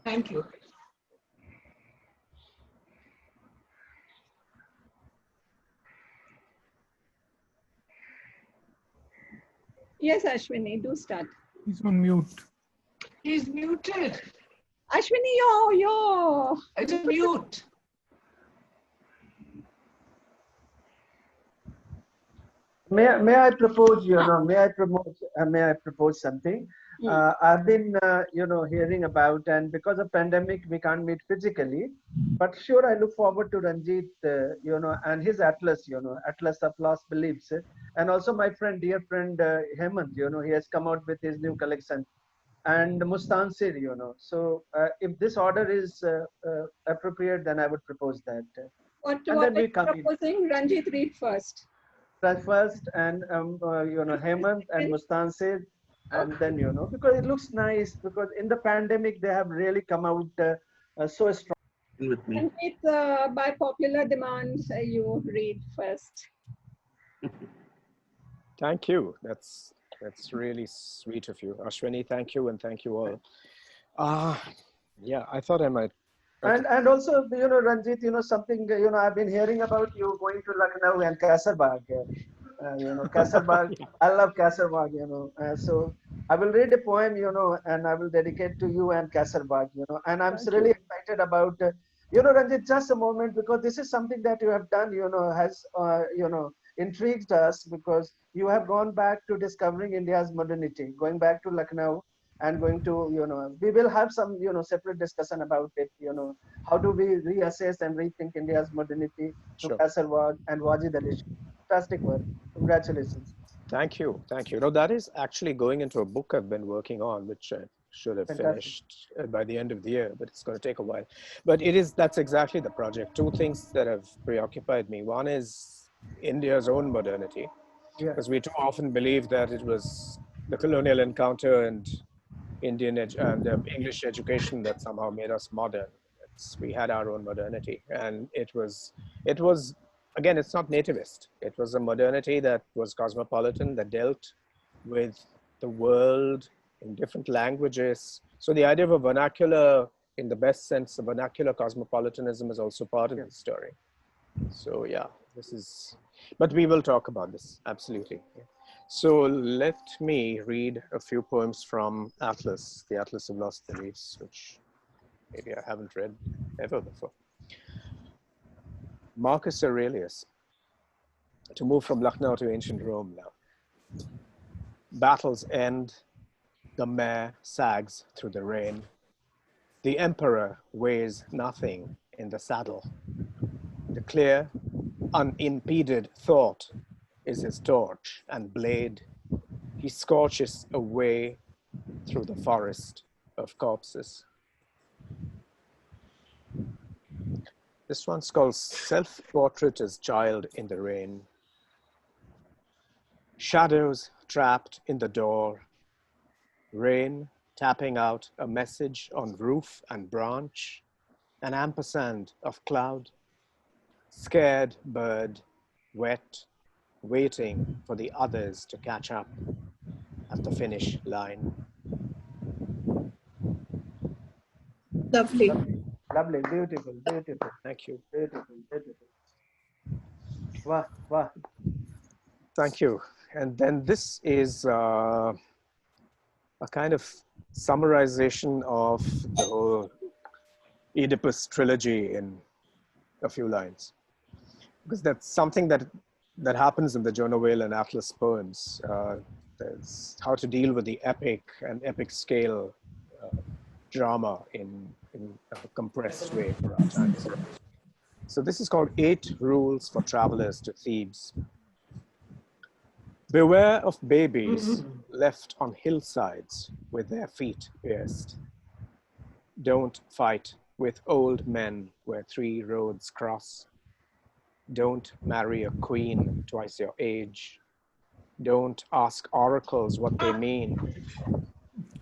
Thank you. Yes, Ashwini, do start. He's on mute. He's muted. Ashwini, yo. It's a mute. May I propose, may I propose something? I've been, hearing about, and because of pandemic, we can't meet physically, but sure, I look forward to Ranjit, and his Atlas, Atlas of Lost Beliefs. And also my friend, dear friend, Hemant, he has come out with his new collection, and Mustansir, So if this order is appropriate, then I would propose that. What And then are we you come in. proposing? Ranjit, read first. First, and Hemant and Mustansir, and then because it looks nice, because in the pandemic they have really come out so strong. With me. Ranjit, by popular demand, you read first. Thank you. That's really sweet of you, Ashwini. Thank you, and thank you all. Yeah, I thought I might. And also, Ranjit, something, I've been hearing about you going to Lucknow and Kasarbagh. Kasarbagh. I love Kasarbagh. So I will read a poem, and I will dedicate to you and Kasarbagh. And I'm really excited about, Ranjit. Just a moment, because this is something that you have done. Has intrigued us, because you have gone back to discovering India's modernity, going back to Lucknow. And going to, we will have some, separate discussion about it, how do we reassess and rethink India's modernity through Kasarwag and Wajid Ali. Fantastic work. Congratulations. Thank you. Thank you. No, that is actually going into a book I've been working on, which I should have finished by the end of the year, but it's going to take a while. But that's exactly the project. Two things that have preoccupied me. One is India's own modernity, because we too often believe that it was the colonial encounter and Indian and English education that somehow made us modern. We had our own modernity, and it was again, it's not nativist. It was a modernity that was cosmopolitan, that dealt with the world in different languages. So the idea of a vernacular, in the best sense, a vernacular cosmopolitanism is also part of the story. So yeah, but we will talk about this, absolutely. So let me read a few poems from Atlas, the Atlas of Lost Beliefs, which maybe I haven't read ever before. Marcus Aurelius, to move from Lucknow to ancient Rome now. Battles end, the mare sags through the rain. The emperor weighs nothing in the saddle. The clear, unimpeded thought is his torch and blade. He scorches a way through the forest of corpses. This one's called Self-Portrait as Child in the Rain. Shadows trapped in the door. Rain tapping out a message on roof and branch. An ampersand of cloud. Scared bird, wet, waiting for the others to catch up at the finish line. Lovely. Lovely, beautiful, beautiful. Thank you. Beautiful, beautiful. Wow, wow. Thank you. And then this is a kind of summarization of the whole Oedipus trilogy in a few lines. Because that's something that happens in the Jonah Whale and Atlas poems. There's how to deal with the epic and epic scale drama in a compressed way for our times. So this is called 8 Rules for Travelers to Thebes. Beware of babies left on hillsides with their feet pierced. Don't fight with old men where 3 roads cross. Don't marry a queen twice your age. Don't ask oracles what they mean.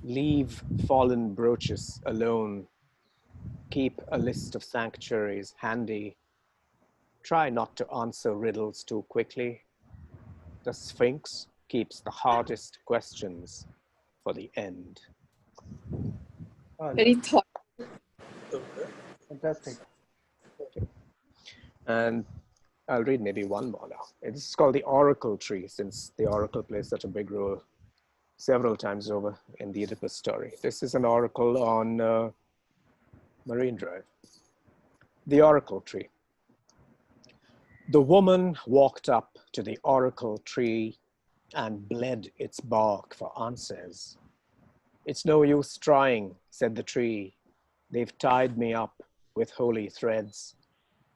Leave fallen brooches alone. Keep a list of sanctuaries handy. Try not to answer riddles too quickly. The Sphinx keeps the hardest questions for the end. Very thoughtful. Fantastic. And I'll read maybe one more now. It's called the Oracle Tree, since the Oracle plays such a big role several times over in the Oedipus story. This is an oracle on Marine Drive. The Oracle Tree. The woman walked up to the Oracle Tree and bled its bark for answers. It's no use trying, said the tree. They've tied me up with holy threads.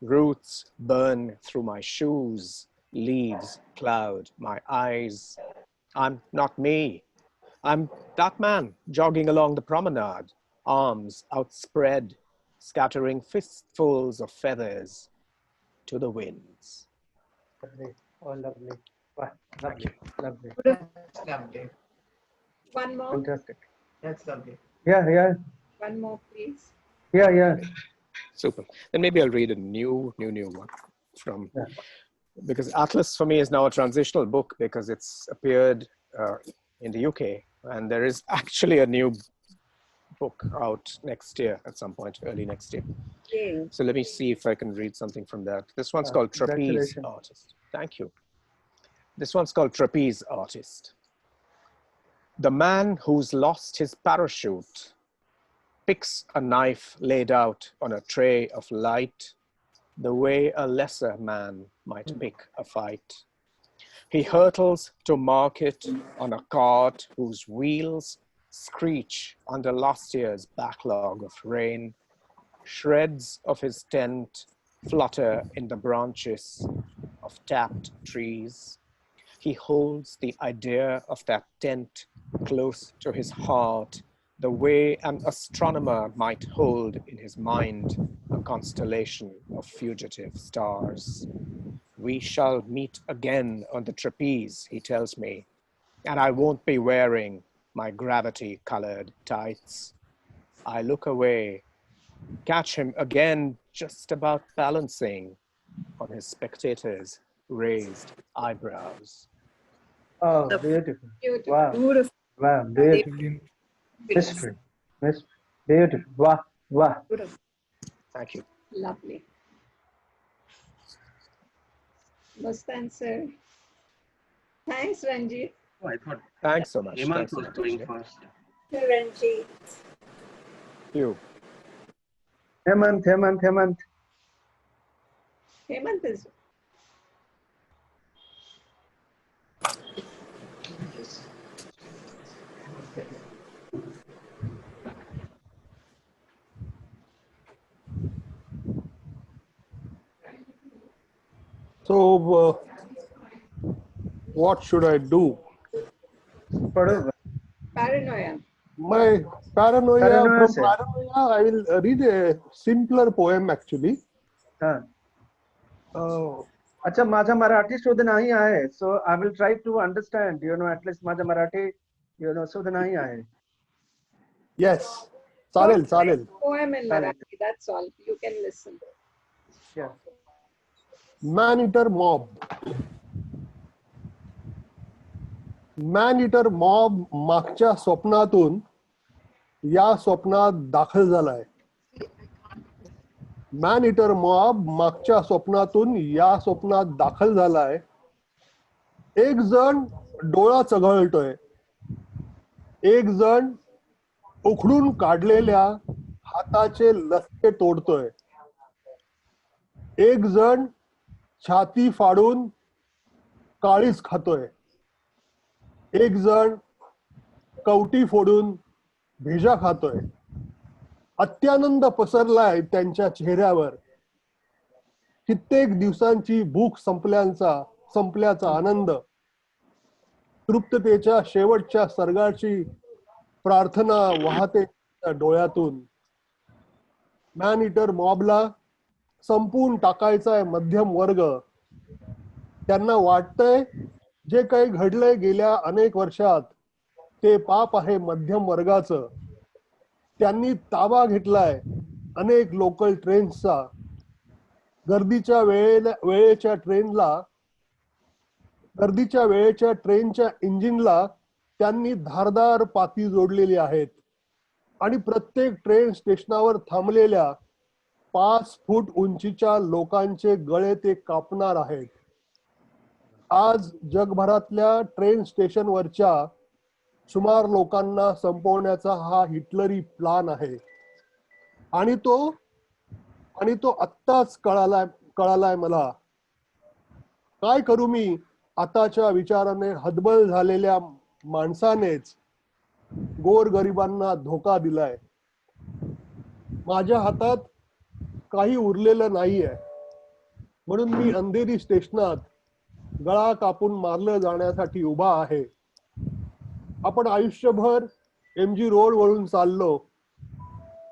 Roots burn through my shoes, leaves cloud my eyes. I'm not me. I'm that man jogging along the promenade, arms outspread, scattering fistfuls of feathers to the winds. Lovely. Oh, lovely. Wow, lovely. Lovely. That's lovely. One more. Fantastic. That's lovely. Yeah. One more, please. Yeah. Super. Then maybe I'll read a new one from, Yeah. because Atlas for me is now a transitional book because it's appeared in the UK, and there is actually a new book out next year at some point, early next year. Yay. So let me see if I can read something from that. This one's called Trapeze Congratulations. Artist. Thank you. This one's called Trapeze Artist. The man who's lost his parachute picks a knife laid out on a tray of light, the way a lesser man might pick a fight. He hurtles to market on a cart whose wheels screech under last year's backlog of rain. Shreds of his tent flutter in the branches of tapped trees. He holds the idea of that tent close to his heart, the way an astronomer might hold in his mind a constellation of fugitive stars. We shall meet again on the trapeze, he tells me, and I won't be wearing my gravity-colored tights. I look away, catch him again just about balancing on his spectators' raised eyebrows. Oh, beautiful. Beautiful. Wow. Beautiful. Wow, beautiful. Mystery. Beautiful. Wow. Beautiful. Thank you. Lovely. Must answer. Thanks, Ranjit. Oh, I thought Thanks so much. Hemant Thanks so was much. going Yeah. first. Ranjit. You. Hemant. Hemant is. So, what should I do? Paranoia. My paranoia, Paranoia from se. paranoia, I will read a simpler poem actually. हाँ. Uh, अच्छा, माझा मराठी शोध नाही आहे. So I will try to understand, at least माझा मराठी, शोध नाही आहे. yes, चालेल. Poem in Marathi. That's all. You can listen. Yeah. Man-eater mob. Man-eater mob मागच्या स्वप्नातून या स्वप्नात दाखल झालाय. Man-eater mob मागच्या स्वप्नातून या स्वप्नात दाखल झालाय. एक जण डोळा चघळतोय, एक जण उखडून काढलेल्या हाताचे लसके तोडतोय, एक जण छाती फाडून काळीच खातोय, एक जण कवटी फोडून भेजा खातोय. अत्यानंद पसरलाय त्यांच्या चेहऱ्यावर. कित्येक दिवसांची भूक संपल्याचा आनंद. तृप्ततेच्या शेवटच्या सर्गाची प्रार्थना वाहते डोळ्यातून. मॅन इटर मॉबला संपून टाकायचाय मध्यम वर्ग. त्यांना वाटतंय जे काही घडलंय गेल्या अनेक वर्षात ते पाप आहे मध्यम वर्गाचं. त्यांनी ताबा घेतलाय अनेक लोकल ट्रेन्सचा. गर्दीच्या वेळेच्या ट्रेनच्या इंजिनला त्यांनी धारदार पाती जोडलेली आहेत आणि प्रत्येक ट्रेन स्टेशनावर थांबलेल्या 5 फूट उंचीच्या लोकांचे गळे ते कापणार आहेत. आज जगभरातल्या ट्रेन स्टेशनवरच्या सुमार लोकांना संपवण्याचा हा हिटलरी प्लान आहे. आणि तो आत्ताच कळालाय मला. काय करू मी? आताच्या विचाराने हतबल झालेल्या माणसानेच गोरगरिबांना धोका दिलाय. माझ्या हातात काही उरलेलं नाहीये, म्हणून मी अंधेरी स्टेशनात गळा कापून मारलं जाण्यासाठी उभा आहे. आपण आयुष्यभर MG रोड वरून चाललो,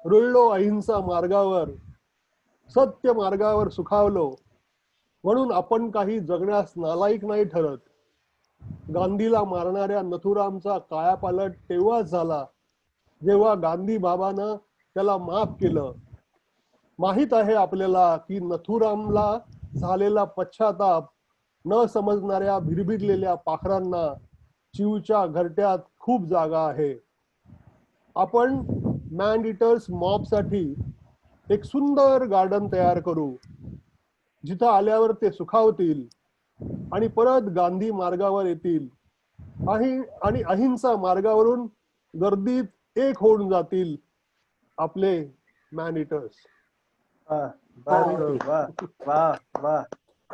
रुळलो अहिंसा मार्गावर, सत्य मार्गावर सुखावलो, म्हणून आपण काही जगण्यास नालायक नाही ठरत. गांधीला मारणाऱ्या नथुरामचा कायापालट तेव्हाच झाला जेव्हा गांधी बाबानं त्याला माफ केलं. माहित आहे आपल्याला की नथुरामला झालेला पश्चाताप न समजणाऱ्या भिरभिरलेल्या पाखरांना चिवच्या घरट्यात खूप जागा आहे. आपण मॅन इटर्स मॉब साठी एक सुंदर गार्डन तयार करू, जिथं आल्यावर ते सुखावतील आणि परत गांधी मार्गावर येतील आणि अहिंसा मार्गावरून गर्दीत एक होऊन जातील आपले मॅन इटर्स.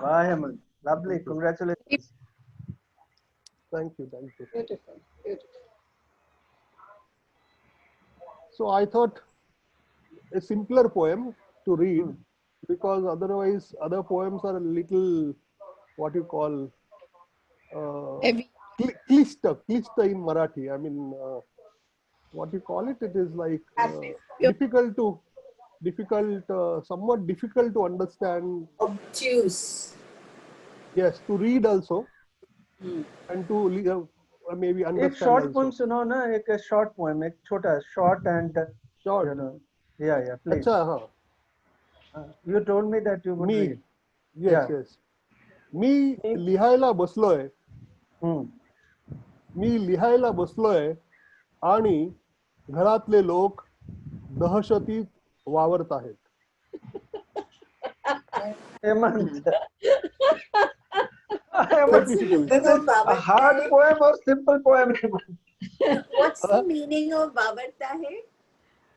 वाह Hemant, lovely, congratulations. Thank you. Beautiful, beautiful. So I thought a simpler poem to read, because otherwise other poems are a little, what you call, Heavy. klista in Marathi. I mean, what you call it? It is like somewhat difficult to understand. Obtuse. Yes, to read also, and to maybe understand. एक short also. poem सुनो ना, एक short poem, एक छोटा short and Short. you know, yeah, please. अच्छा, हाँ. You told me that you would Me. read. Yes. मी लिहायला बसलोय आणि घरातले लोक दहशतीत वावरत आहेत. Hemant, Difficult. this is a hard poem or simple poem? What's the meaning of Babarta hai?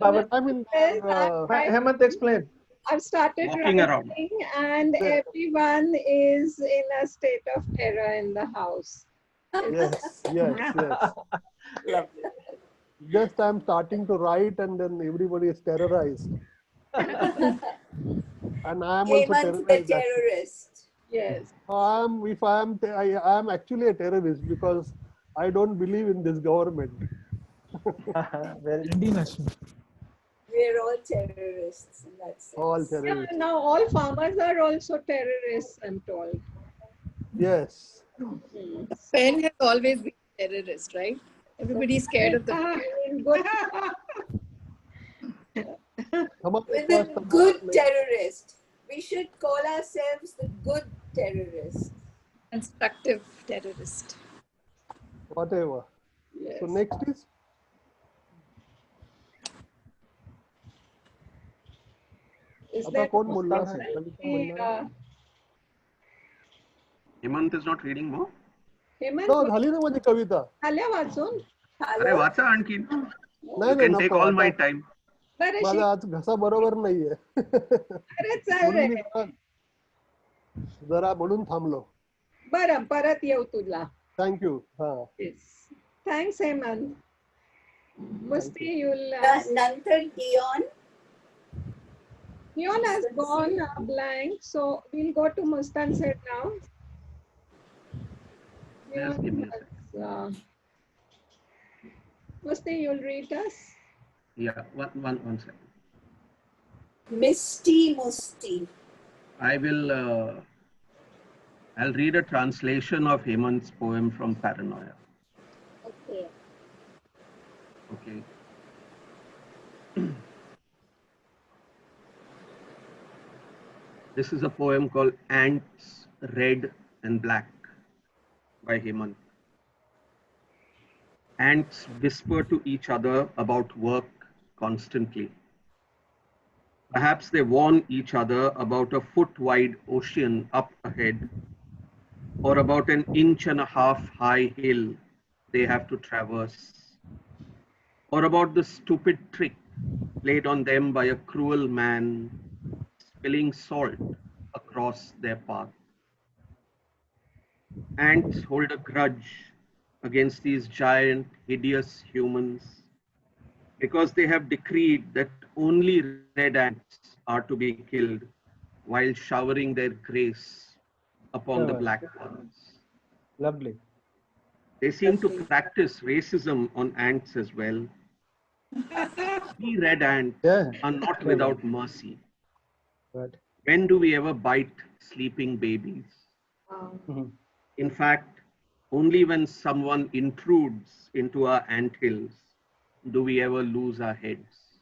I mean, Hemant, explain. I've started Walking around. writing and everyone is in a state of terror in the house. yes. Lovely. Just I'm starting to write and then everybody is terrorized. And I am also Hemant the terrorized. terrorist. Yes. I am actually a terrorist because I don't believe in this government. Very We're all terrorists in that sense. All Yeah, terrorists. now all farmers are also terrorists, I'm told. Yes. Pen has always been a terrorist, right? Everybody's scared of the pen. Good. We're the good terrorist. We should call ourselves the good terrorist. Constructive terrorist. Whatever. Yes. So next is Is आता there कोण बोलणार आहे? somebody, कविता म्हणणार? Hemant is not reading more. Hemant, हो, झाली ना माझी कविता. आल्या वाचून? अरे वाचा आणखीन. नाही You can take नको all my आता. time. बरं, माझा आज घसा बरोबर नाहीये. अरे चल म्हणून रे. मी जरा म्हणून थांबलो. बरं, परत येऊ तुला. थँक्यू. हा. Yes. Thanks, Hemant. Musti, you'll... Nantar Dion. Neon has gone blank, so we'll go to Mustan Sir now. Just give me a second. Has, Musti, you'll read us? Yeah, one second. Misty Musti. I'll read a translation of Hemant's poem from Paranoia. Okay. Okay. This is a poem called Ants, Red and Black by Hemant. Ants whisper to each other about work constantly. Perhaps they warn each other about a foot-wide ocean up ahead, or about an inch and a half high hill they have to traverse, or about the stupid trick played on them by a cruel man spilling salt across their path. Ants hold a grudge against these giant, hideous humans because they have decreed that only red ants are to be killed while showering their grace upon the Yeah, black ones. lovely. They seem to practice racism on ants as well. We red ants Yeah, are not yeah, without mercy. right. When do we ever bite sleeping babies? Mhm. In fact, only when someone intrudes into our ant hills do we ever lose our heads.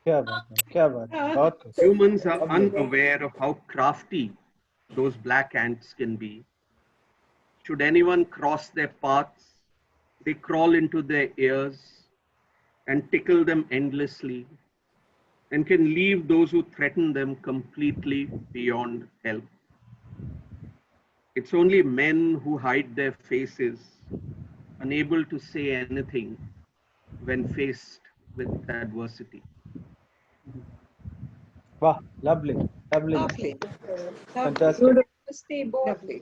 क्या बात है, क्या बात है, बहुत खूब, Humans are lovely. unaware of how crafty those black ants can be. Should anyone cross their paths, they crawl into their ears and tickle them endlessly and can leave those who threaten them completely beyond help. It's only men who hide their faces, unable to say anything when faced with adversity. वाह, lovely, lovely, Lovely. fantastic. University both. Lovely.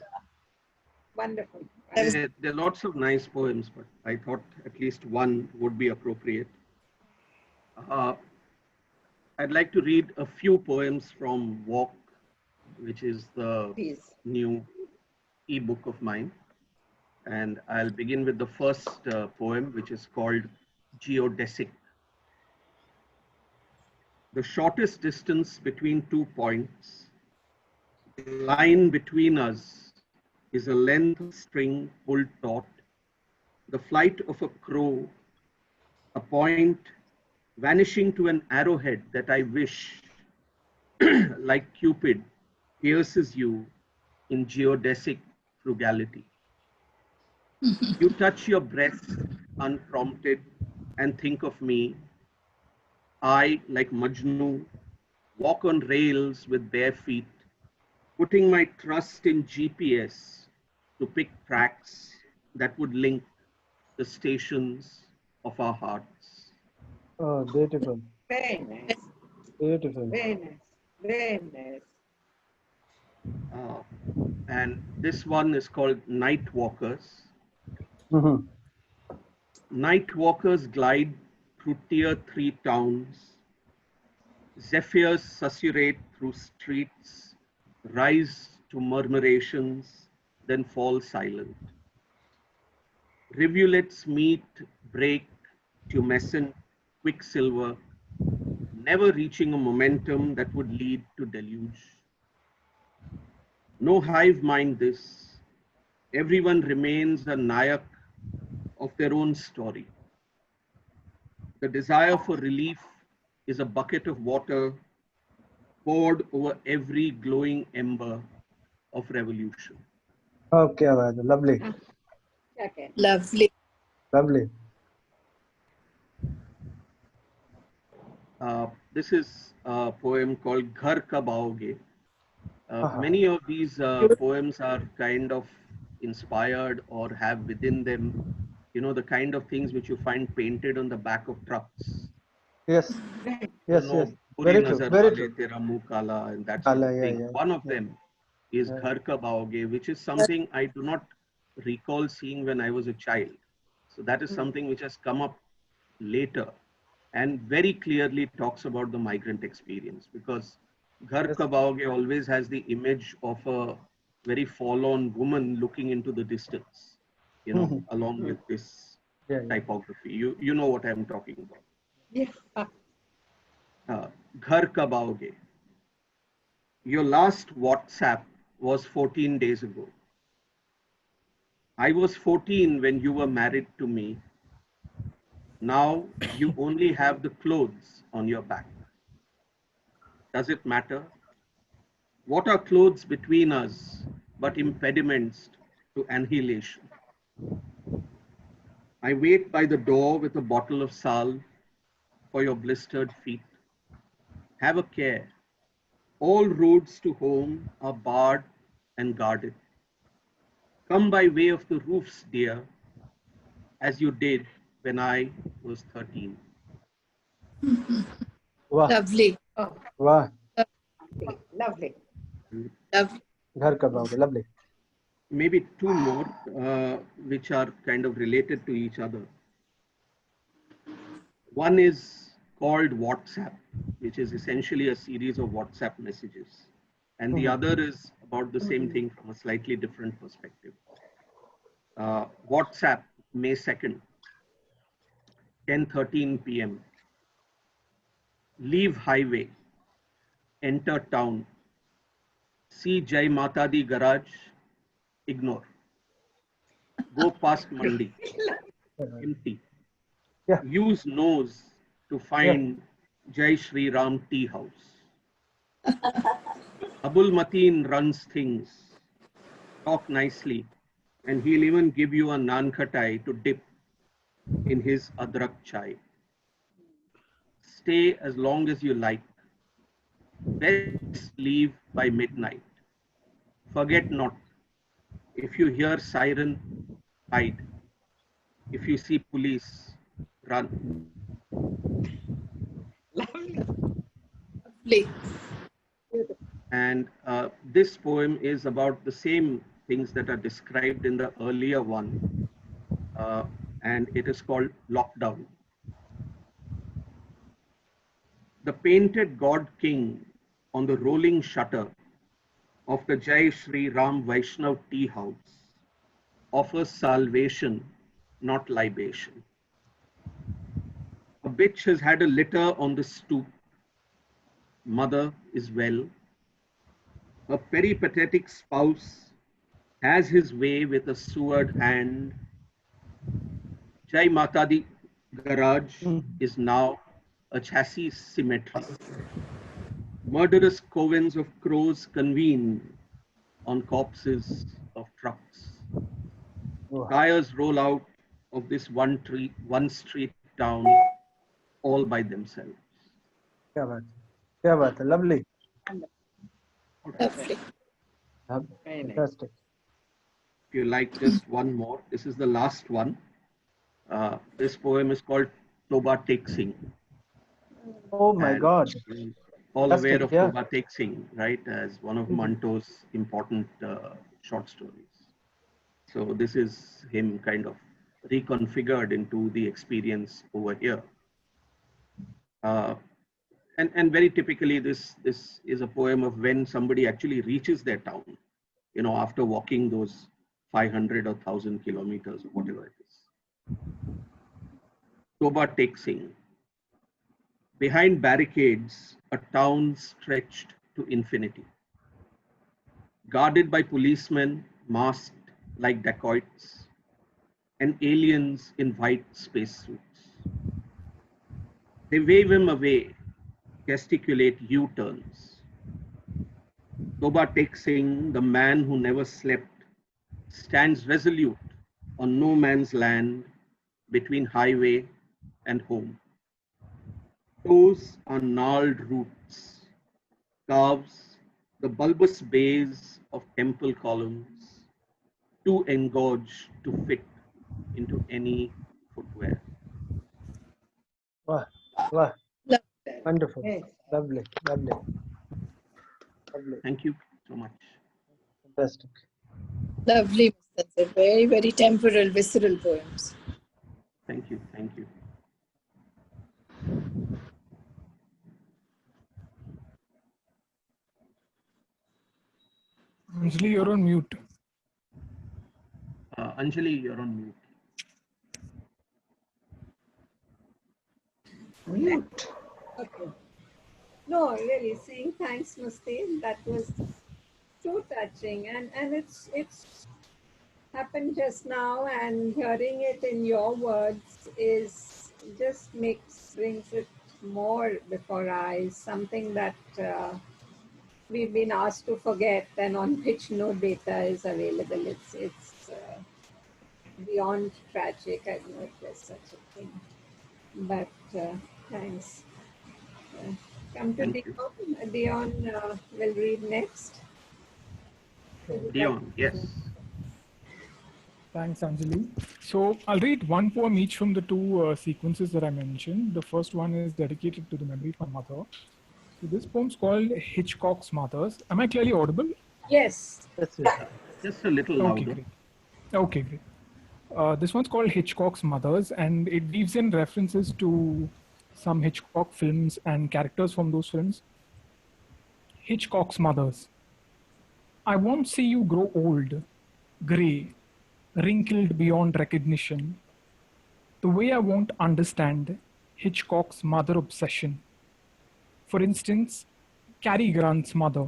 Wonderful. There are lots of nice poems, but I thought at least one would be appropriate. Uh, I'd like to read a few poems from Walk, which is the Please. new ebook of mine. And I'll begin with the first poem, which is called Geodesic. The shortest distance between 2 points, the line between us is a length of string pulled taut, the flight of a crow, a point vanishing to an arrowhead that I wish, like Cupid, pierces you in geodesic frugality. You touch your breast unprompted and think of me. I, like Majnu, walk on rails with bare feet, putting my trust in GPS to pick tracks that would link the stations of our hearts. Oh, beautiful, Very nice. beautiful. Very nice. Very nice. Uh, and this one is called Night Walkers. Mhm. Night walkers glide through tier 3 towns. Zephyrs susurrate through streets, rise to murmurations, then fall silent. Rivulets meet, break, tumescent, quicksilver, never reaching a momentum that would lead to deluge. No hive mind this. Everyone remains a nayak of their own story. The desire for relief is a bucket of water poured over every glowing ember of revolution. Oh, क्या बात है, lovely, Okay. Lovely. lovely. This is a poem called Ghar Ka Baoge. Ah, Many of these poems are kind of inspired or have within them, you know, the kind of things which you find painted on the back of trucks. yes, You yes, know, yes. Buri Very true, Nazar very Wale, true. Tera Muh Kala, and that sort Kala, of yeah, thing. yeah, One of yeah, them is yeah. Ghar Ka Baoge, which is something I do not recall seeing when I was a child. So that is something which has come up later and very clearly talks about the migrant experience, because Ghar Yes. Ka Baoge always has the image of a very forlorn woman looking into the distance, you know, Mhm. along with this Yeah, yeah. typography. You know what I'm talking about. Yeah. Ghar Ka Baoge. Your last WhatsApp was 14 days ago. I was 14 when you were married to me. Now you only have the clothes on your back. Does it matter? What are clothes between us but impediments to annihilation? I wait by the door with a bottle of salve for your blistered feet. Have a care. All roads to home are barred and guarded. Come by way of the roofs, dear, as you did when I was 13. वाह Lovely. Oh, वाह lovely. Lovely. घर का बावड़े lovely. Maybe two more, which are kind of related to each other. One is called WhatsApp, which is essentially a series of WhatsApp messages. And the other is about the same thing from a slightly different perspective. WhatsApp, May 2nd, 10:13 p.m. Leave highway, enter town, see Jai Mata Di garage, ignore. Go past Mandi, empty. Yeah. Use nose to find Jai Shri Ram tea house. Abul Mateen runs things. Talk nicely, and he'll even give you a naan khatai to dip in his adrak chai. Stay as long as you like. Best leave by midnight. Forget not. If you hear siren, hide. If you see police, run. Lovely. And this poem is about the same things that are described in the earlier one, and it is called Lockdown. The painted God King on the rolling shutter of the Jai Shri Ram Vaishnav tea house offers salvation, not libation. A bitch has had a litter on the stoop. Mother is well. A peripatetic spouse has his way with a sewered hand. Jai Mata Di garage is now a chassis cemetery. Murderous covens of crows convene on corpses of trucks. Wow. Tires roll out of this one street town all by themselves. क्या बात है, क्या बात है, lovely. Lovely. Very nice. Fantastic. If you like just one more, this is the last one. This poem is called Toba Tek Singh. Oh my And God. all aware of Fantastic, yeah. Toba Tek Singh, right, as one of Manto's important short stories. So this is him kind of reconfigured into the experience over here. And very typically, this is a poem of when somebody actually reaches their town, you know, after walking those 500 or 1,000 kilometers or whatever it is. Toba Tek Singh. Behind barricades, a town stretched to infinity. Guarded by policemen masked like dacoits and aliens in white spacesuits. They wave him away, gesticulate U-turns. Toba Tek Singh, the man who never slept, stands resolute on no man's land between highway and home. Toes are gnarled roots, carves the bulbous base of temple columns, too engorged to fit into any footwear. Wow. Wow. Lovely. Wonderful. Yes. Lovely. Lovely. Lovely. Thank you so much. Fantastic. Lovely. Very, very temporal, visceral poems. Thank you. Thank you. Anjali, you're on mute. Anjali, you're on mute. Mute. Okay. No, really, saying thanks, Muste. That was so touching, and it's happened just now, and hearing it in your words is just brings it more before eyes. Something that we've been asked to forget, and on which no data is available. It's beyond tragic. I don't know if there's such a thing, but thanks. Come to Thank you. Dion. Dion will read next. Dion, yes. Thanks, Anjali. So I'll read one poem each from the two sequences that I mentioned. The first one is dedicated to the memory of my mother. So this poem's called Hitchcock's Mothers. Am I clearly audible? Yes. Just a little Okay, louder. great. Okay, great. This one's called Hitchcock's Mothers, and it weaves in references to some Hitchcock films and characters from those films. Hitchcock's Mothers. I won't see you grow old, grey, wrinkled beyond recognition. The way I won't understand Hitchcock's mother obsession. For instance, Cary Grant's mother,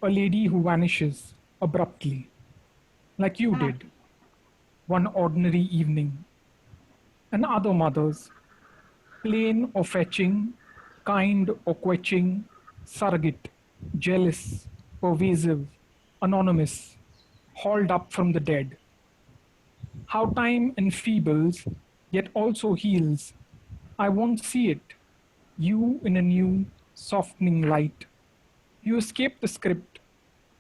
a lady who vanishes abruptly, like you did, one ordinary evening. And other mothers, plain or fetching, kind or quenching, surrogate, jealous, pervasive, anonymous, hauled up from the dead. How time enfeebles, yet also heals. I won't see it. You in a new, softening light. You escaped the script,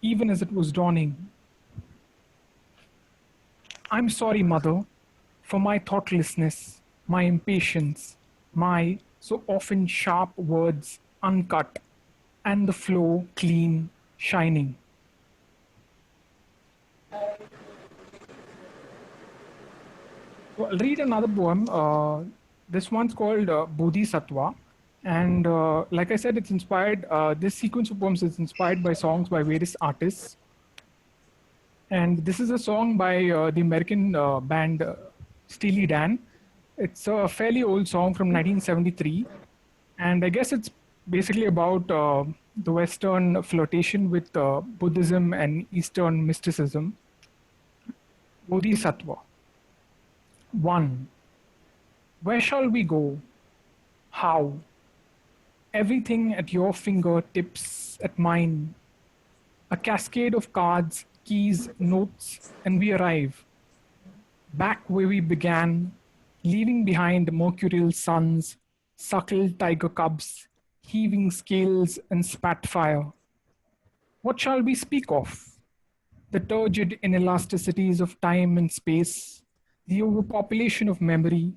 even as it was dawning. I'm sorry, Mother, for my thoughtlessness, my impatience, my so often sharp words uncut, and the flow clean, shining. So I'll read another poem. This one's called Bodhisattva. And like I said, it's inspired, this sequence of poems is inspired by songs by various artists. And this is a song by the American band Steely Dan. It's a fairly old song from 1973. And I guess it's basically about the Western flirtation with Buddhism and Eastern mysticism. Bodhisattva. 1. Where shall we go? How? Everything at your fingertips, at mine. A cascade of cards, keys, notes, and we arrive. Back where we began, leaving behind mercurial suns, suckled tiger cubs, heaving scales, and spat fire. What shall we speak of? The turgid inelasticities of time and space, the overpopulation of memory,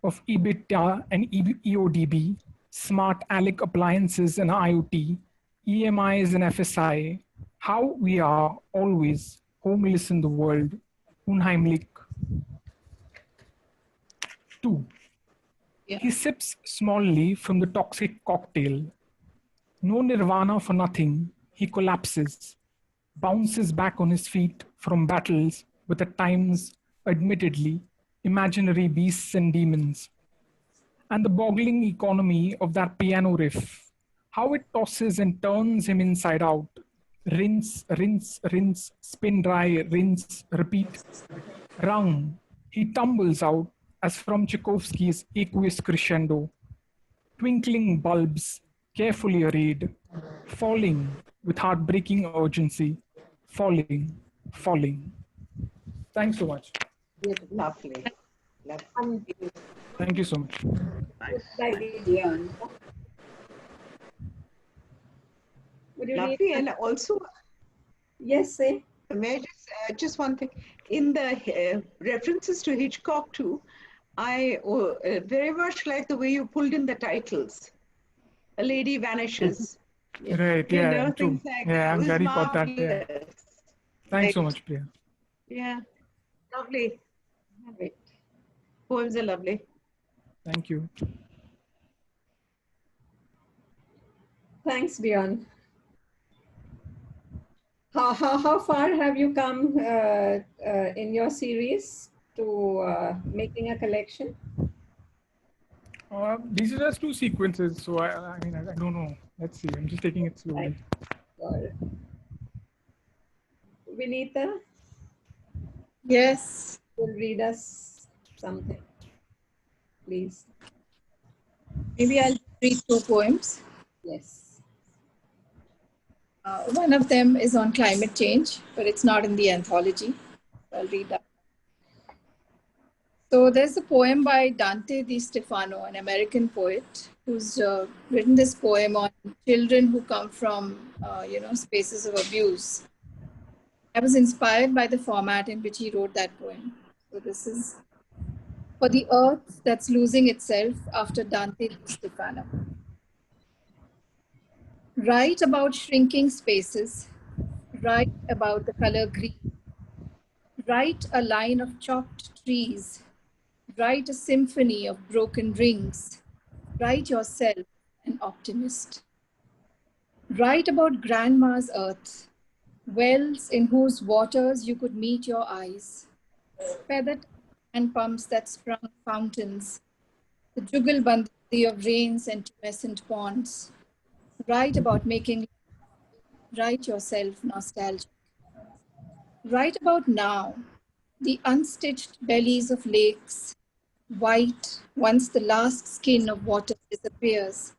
of EBITDA and EODB, smart ALEC appliances and IoT, EMIs and FSI, how we are always homeless in the world, unheimlich. 2. Yeah. He sips smallly from the toxic cocktail. No nirvana for nothing, he collapses, bounces back on his feet from battles with at times, admittedly, imaginary beasts and demons. And the boggling economy of that piano riff, how it tosses and turns him inside out. Rinse, rinse, rinse, spin dry, rinse, repeat. Rung, he tumbles out as from Tchaikovsky's aqueous crescendo. Twinkling bulbs, carefully arrayed, falling with heartbreaking urgency, falling, falling. Thanks so much. Lovely. Lovely. Thank you so much. Nice. Dion. Would you Lovely. read? And also, Yes, say. may I just one thing. In the references to Hitchcock too, I very much like the way you pulled in the titles. A Lady Vanishes. Right, You yeah, know, true. things like Yeah, that. I'm It was glad you caught that. Yeah. marvelous. Thanks so Right. much, Priya. Yeah. Lovely. Love it. Poems are lovely. Thank you. Thanks, Dion. How far have you come in your series to making a collection? These are just two sequences, so I mean, I don't know. Let's see. I'm just taking it slowly. Got it. Vinita Yes. will read us something, please. Maybe I'll read 2 poems. Yes. One of them is on climate change, but it's not in the anthology. I'll read that. So there's a poem by Dante Di Stefano, an American poet, who's written this poem on children who come from, spaces of abuse. I was inspired by the format in which he wrote that poem. So this is for the earth that's losing itself after Dante Di Stefano. Write about shrinking spaces. Write about the color green. Write a line of chopped trees. Write a symphony of broken rings. Write yourself an optimist. Write about grandma's earth, wells in whose waters you could meet your eyes, feathered hand pumps that sprung fountains, the jugalbandi of rains and tumescent ponds. Write about making, write yourself nostalgic. Write about now, the unstitched bellies of lakes, white once the last skin of water disappears.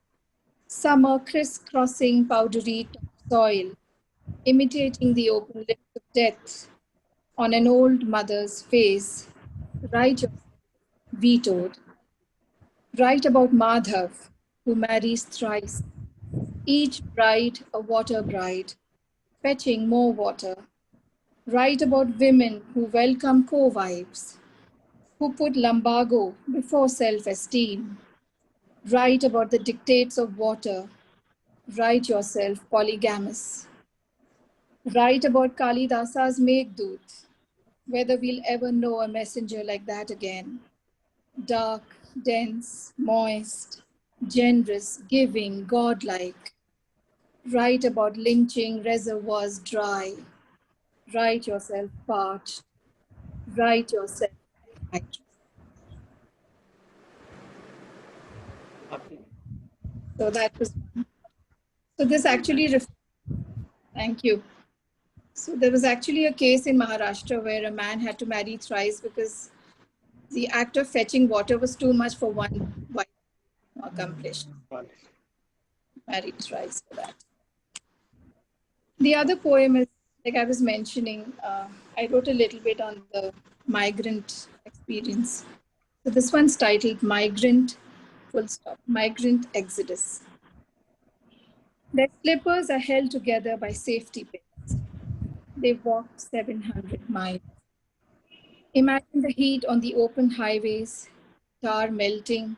Summer crisscrossing powdery soil, imitating the open lips of death on an old mother's face. Write yourself vetoed. Write about Madhav, who marries thrice, each bride a water bride, fetching more water. Write about women who welcome co-wives, who put lumbago before self-esteem. Write about the dictates of water. Write yourself polygamous. Write about Kalidasa's Meghdut, whether we'll ever know a messenger like that again. Dark, dense, moist, generous, giving, godlike. Write about lynching reservoirs dry. Write yourself parched. Write yourself dehydrated. So that was one. So this actually, thank you. So there was actually a case in Maharashtra where a man had to marry thrice because the act of fetching water was too much for one wife to accomplish. Married thrice for that. The other poem is, like I was mentioning, I wrote a little bit on the migrant experience. So this one's titled Migrant, full stop, Migrant Exodus. Their slippers are held together by safety pins. They walked 700 miles. Imagine the heat on the open highways, tar melting,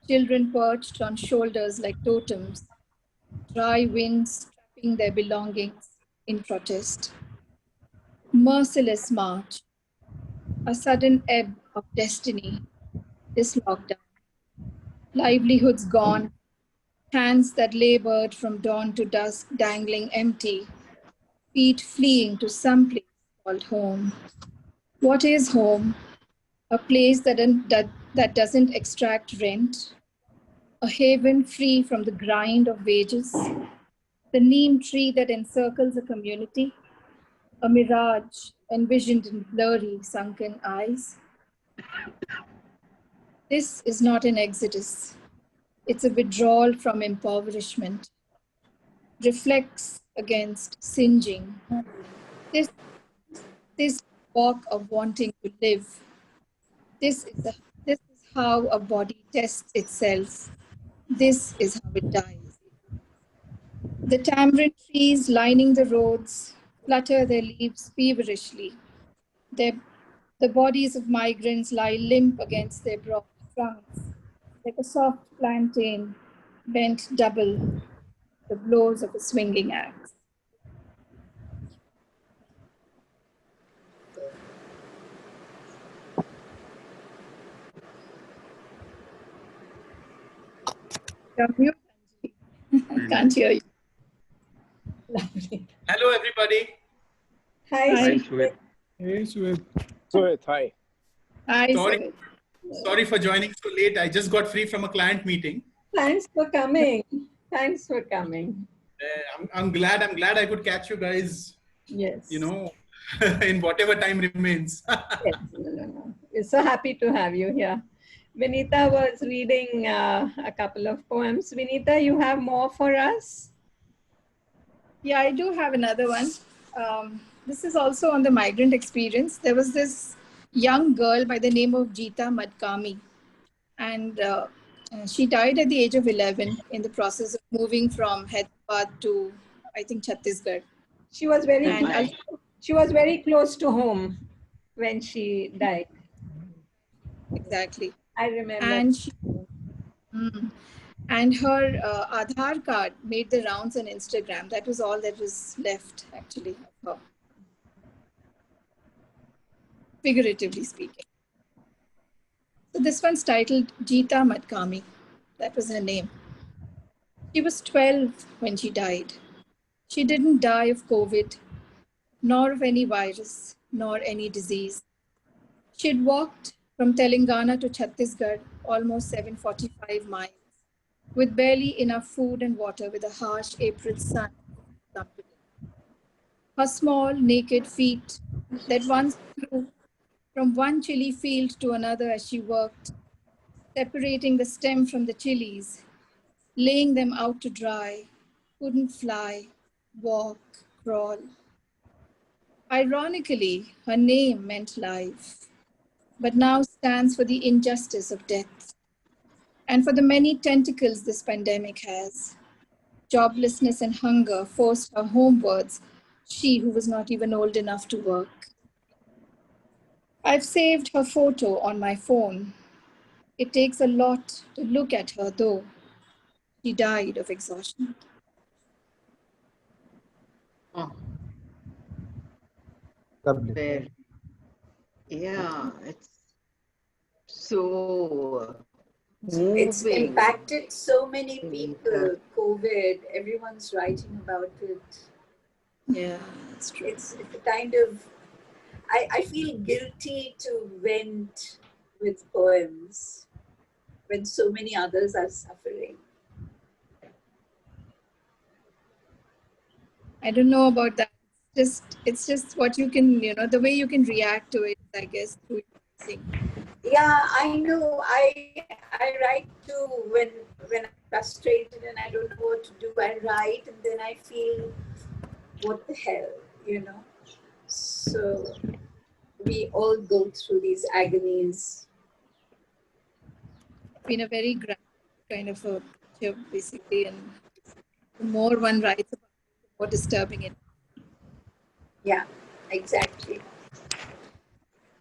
children perched on shoulders like totems, dry winds trapping their belongings in protest. Merciless march, a sudden ebb of destiny, this lockdown. Livelihoods gone, hands that labored from dawn to dusk dangling empty, feet fleeing to some place called home. What is home? A place that doesn't extract rent, a haven free from the grind of wages, the neem tree that encircles a community, a mirage envisioned in blurry, sunken eyes. This is not an exodus. It's a withdrawal from impoverishment, reflects against singeing. This walk of wanting to live. This is how a body tests itself. This is how it dies. The tamarind trees lining the roads flutter their leaves feverishly. The bodies of migrants lie limp against their broad trunks, like a soft plantain bent double, the blows of a swinging axe. You're mute, Anjali. Can't hear you. Lovely. Hello, everybody. Hi, Hi. Sweet. Hey, Swed. Swed, hi. Hi, Sorry, Sue. sorry for joining so late. I just got free from a client meeting. Thanks for coming. Thanks for coming. I'm glad I could catch you guys, Yes. in whatever time remains. Yes. No. We're so happy to have you here. Vinita was reading a couple of poems. Vinita, you have more for us? Yeah, I do have another one. This is also on the migrant experience. There was this young girl by the name of Geeta Madkami. And she died at the age of 11 in the process of moving from Hyderabad to, I think, Chhattisgarh. She was very And close. She was very close to home when she died. exactly. I remember. And she, and her Aadhaar card made the rounds on Instagram. That was all that was left, actually, of her, figuratively speaking. So this one's titled Geeta Madkami. That was her name. She was 12 when she died. She didn't die of COVID, nor of any virus, nor any disease. She'd walked from Telangana to Chhattisgarh, almost 745 miles, with barely enough food and water, with a harsh April sun company. Her small, naked feet that once flew from one chili field to another as she worked, separating the stem from the chilies, laying them out to dry, couldn't fly, walk, crawl. Ironically, her name meant life, but now stands for the injustice of death and for the many tentacles this pandemic has. Joblessness and hunger forced her homewards, she who was not even old enough to work. I've saved her photo on my phone. It takes a lot to look at her, though. She died of exhaustion. Oh, Lovely. very. Yeah, it's so It's moving. impacted so many people. COVID, everyone's writing about it. Yeah, that's true. It's a kind of, I feel guilty to vent with poems when so many others are suffering. I don't know about that. It's just what you can, the way you can react to it, I guess, through writing. Yeah, I know. I write too when I'm frustrated and I don't know what to do. I write and then I feel, what the hell. So we all go through these agonies. It's been a very grand kind of a picture, basically, and the more one writes about it, the more disturbing it. Yeah, exactly.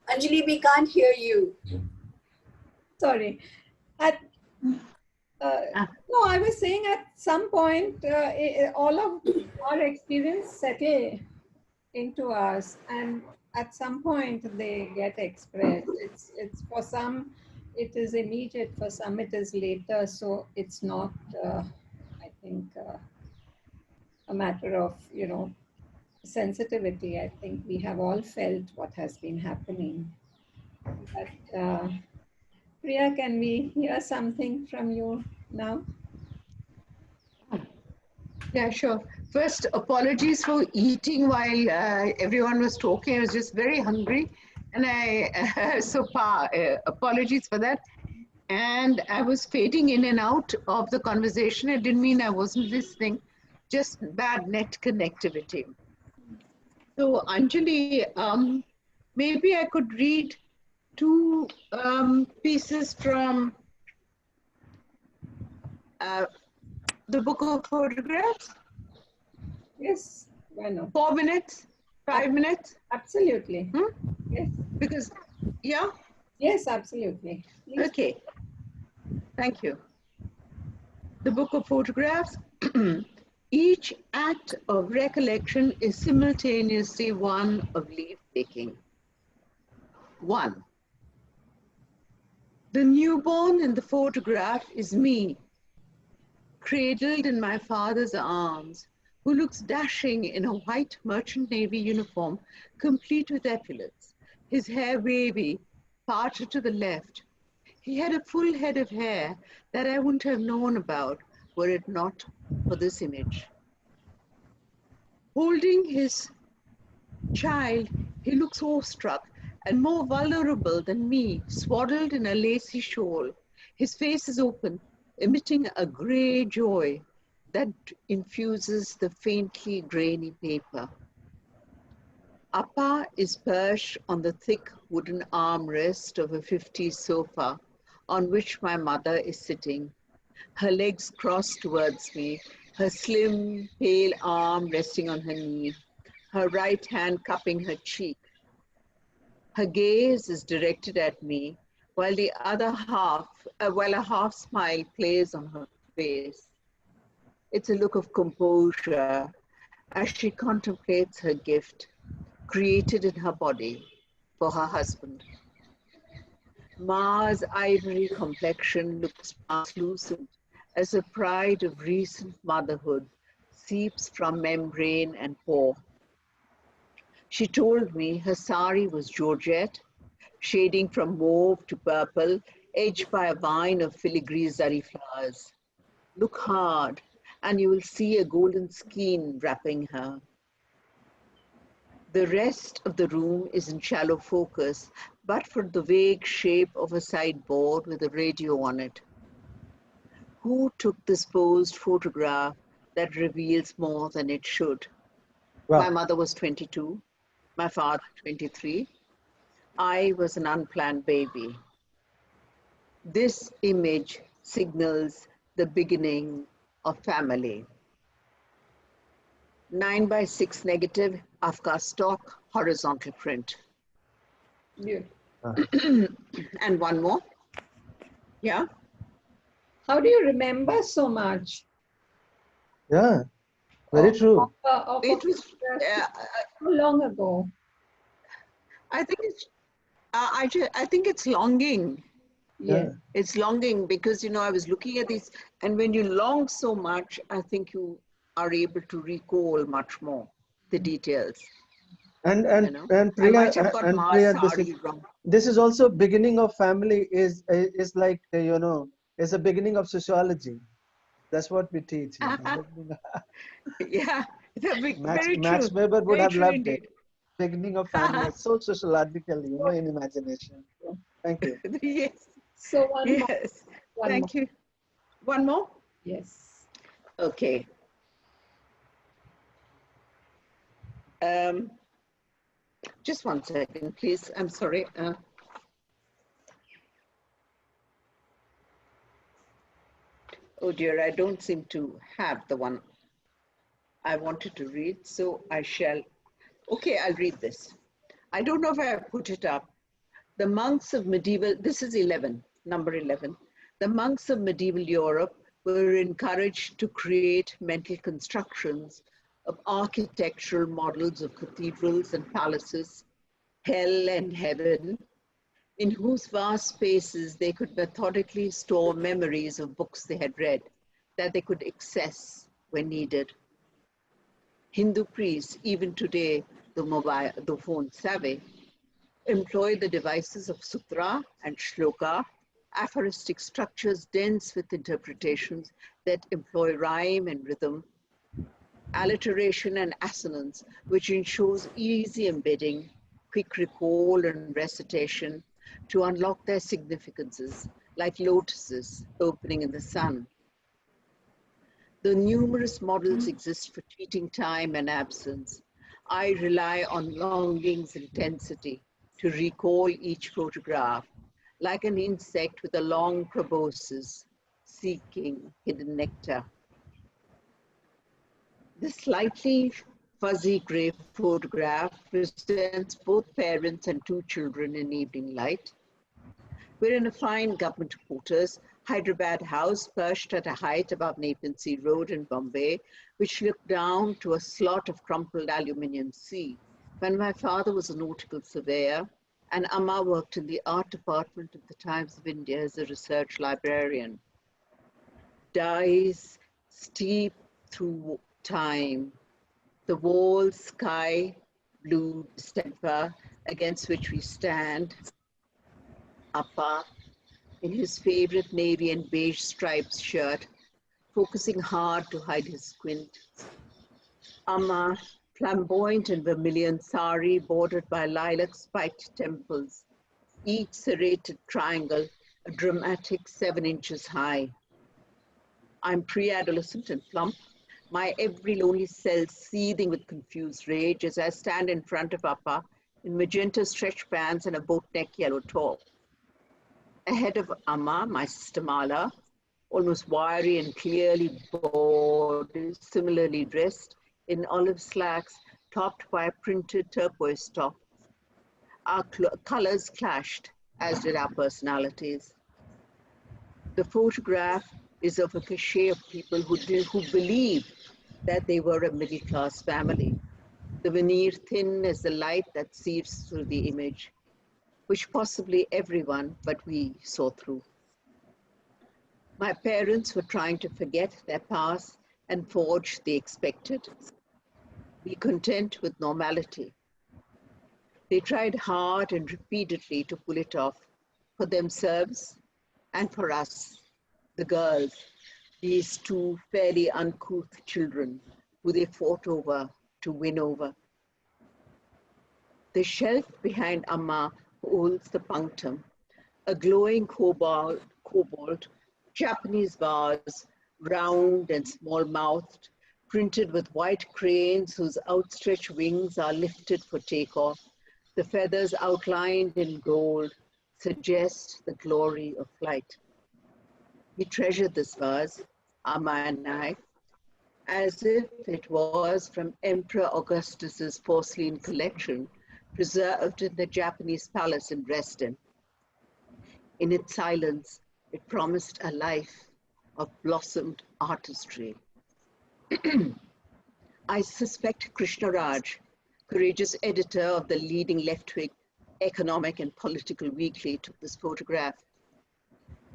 Anjali, we can't hear you. Sorry. No, I was saying at some point, all of our experience settle into us, and at some point they get expressed. It's for some, it is immediate. For some, it is later. So it's not, I think, a matter of sensitivity. I think we have all felt what has been happening. But Priya, can we hear something from you now? Yeah, sure. First, apologies for eating while everyone was talking. I was just very hungry, and apologies for that. And I was fading in and out of the conversation. It didn't mean I wasn't listening, just bad net connectivity. So, Anjali, maybe I could read two pieces from the book of photographs. Yes, why not? 4 minutes, 5 minutes? Absolutely. Yes. Because, yeah? Yes, absolutely. Please. Okay. Thank you. The book of photographs. Each act of recollection is simultaneously one of leave-taking. 1. The newborn in the photograph is me, cradled in my father's arms, who looks dashing in a white merchant navy uniform, complete with epaulets, his hair wavy, parted to the left. He had a full head of hair that I wouldn't have known about were it not for this image. Holding his child, he looks awestruck and more vulnerable than me, swaddled in a lacy shawl. His face is open, emitting a gray joy that infuses the faintly grainy paper. Appa is perched on the thick wooden armrest of a 50s sofa on which my mother is sitting, her legs crossed towards me, her slim, pale arm resting on her knee, her right hand cupping her cheek. Her gaze is directed at me, while a half smile plays on her face. It's a look of composure as she contemplates her gift, created in her body for her husband. Ma's ivory complexion looks translucent as the pride of recent motherhood seeps from membrane and pore. She told me her sari was Georgette, shading from mauve to purple, edged by a vine of filigree zari flowers. Look hard, and you will see a golden skein wrapping her. The rest of the room is in shallow focus, but for the vague shape of a sideboard with a radio on it. Who took this posed photograph that reveals more than it should? Wow. My mother was 22, my father 23. I was an unplanned baby. This image signals the beginning of family. 9:6 negative, Afghan stock, horizontal print. Yeah. And one more. Yeah. How do you remember so much? Yeah, very true. It was, How long ago? I think it's, I think it's longing. Yeah. It's longing because, you know, I was looking at these, and when you long so much, I think you are able to recall much more the details. And You know? I Priya, might have got and Ma's Priya, sari wrong. this is also beginning of family is like you know, is a beginning of sociology. That's what we teach. You know? Yeah, very Max true. Weber would Very have true loved it. indeed. Beginning of family, so sociological, you know, in imagination. Thank you. Yes. So one more. Yes. One Thank more. you. One more? Yes. Okay. Just one second, please. I'm sorry. Oh dear, I don't seem to have the one I wanted to read, so I shall. Okay, I'll read this. I don't know if I put it up. The monks of medieval, this is 11, number 11. The monks of medieval Europe were encouraged to create mental constructions of architectural models of cathedrals and palaces, hell and heaven, in whose vast spaces they could methodically store memories of books they had read that they could access when needed. Hindu priests, even today, the phone savvy, employ the devices of sutra and shloka, aphoristic structures dense with interpretations that employ rhyme and rhythm, alliteration and assonance, which ensures easy embedding, quick recall and recitation to unlock their significances, like lotuses opening in the sun. The numerous models exist for treating time and absence. I rely on longing's intensity to recall each photograph, like an insect with a long proboscis, seeking hidden nectar. This slightly fuzzy gray photograph presents both parents and two children in evening light. We're in a fine government quarters, Hyderabad house perched at a height above Nepean Sea Road in Bombay, which looked down to a slot of crumpled aluminium sea. When my father was a nautical surveyor, and Amma worked in the art department of the Times of India as a research librarian. Dyes steep through time, the wall, sky, blue distemper against which we stand, Appa, in his favorite navy and beige striped shirt, focusing hard to hide his squint. Amma, flamboyant in vermilion sari bordered by lilac spiked temples, each serrated triangle, a dramatic 7 inches high. I'm pre-adolescent and plump. my every lonely cell seething with confused rage as I stand in front of Appa in magenta stretch pants and a boat neck yellow top. Ahead of Amma, my sister Mala, almost wiry and clearly bored, similarly dressed in olive slacks topped by a printed turquoise top. Our colors clashed, as did our personalities. The photograph is of a cachet of people who believe that they were a middle-class family. The veneer thin as the light that seeps through the image, which possibly everyone but we saw through. My parents were trying to forget their past and forge the expected. Be content with normality. They tried hard and repeatedly to pull it off for themselves and for us, the girls, these two fairly uncouth children who they fought over to win over. The shelf behind Amma holds the punctum, a glowing cobalt Japanese vase, round and small-mouthed, printed with white cranes whose outstretched wings are lifted for takeoff. The feathers outlined in gold suggest the glory of flight. We treasured this vase, Amma and I, as if it was from Emperor Augustus's porcelain collection, preserved in the Japanese palace in Dresden. In its silence, it promised a life of blossomed artistry. I suspect Krishna Raj, courageous editor of the leading left-wing economic and political weekly, took this photograph.